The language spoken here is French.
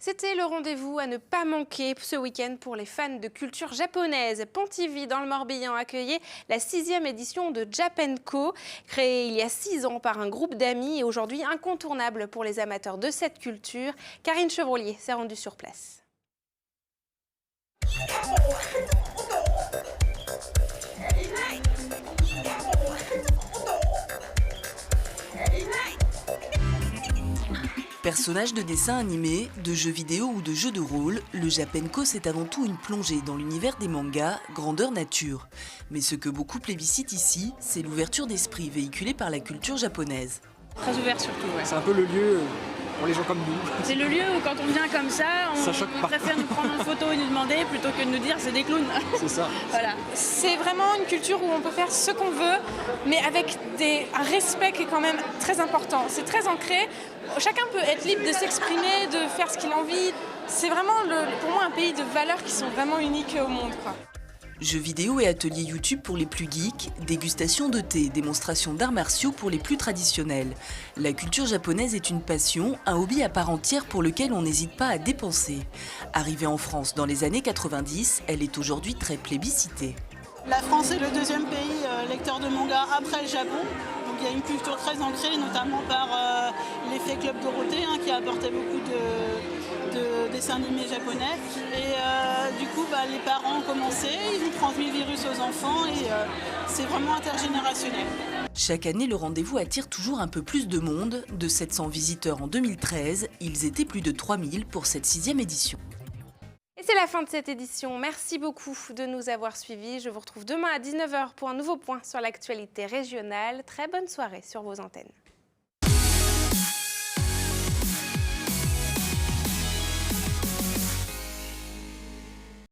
C'était le rendez-vous à ne pas manquer ce week-end pour les fans de culture japonaise. Pontivy, dans le Morbihan, accueillait la 6e édition de Japenco, créée il y a 6 ans par un groupe d'amis et aujourd'hui incontournable pour les amateurs de cette culture. Karine Chevrolier s'est rendue sur place. Personnage de dessin animé, de jeux vidéo ou de jeux de rôle, le Japenco c'est avant tout une plongée dans l'univers des mangas, grandeur nature. Mais ce que beaucoup plébiscitent ici, c'est l'ouverture d'esprit véhiculée par la culture japonaise. Très ouvert surtout, ouais. C'est un peu le lieu pour les gens comme nous. C'est le lieu où quand on vient comme ça, on préfère nous prendre en photo et nous demander plutôt que de nous dire c'est des clowns. C'est ça. Voilà. C'est vraiment une culture où on peut faire ce qu'on veut, mais avec un respect qui est quand même très important. C'est très ancré. Chacun peut être libre de s'exprimer, de faire ce qu'il a envie. C'est vraiment pour moi un pays de valeurs qui sont vraiment uniques au monde, quoi. Jeux vidéo et ateliers YouTube pour les plus geeks, dégustation de thé, démonstration d'arts martiaux pour les plus traditionnels. La culture japonaise est une passion, un hobby à part entière pour lequel on n'hésite pas à dépenser. Arrivée en France dans les années 90, elle est aujourd'hui très plébiscitée. La France est le deuxième pays lecteur de manga après le Japon. Donc il y a une culture très ancrée, notamment par l'effet Club Dorothée, qui a apporté beaucoup de dessins animés japonais. Et du coup, les parents ont commencé, ils ont transmis le virus aux enfants et c'est vraiment intergénérationnel. Chaque année, le rendez-vous attire toujours un peu plus de monde. De 700 visiteurs en 2013, ils étaient plus de 3000 pour cette 6e édition. Et c'est la fin de cette édition. Merci beaucoup de nous avoir suivis. Je vous retrouve demain à 19 h pour un nouveau point sur l'actualité régionale. Très bonne soirée sur vos antennes.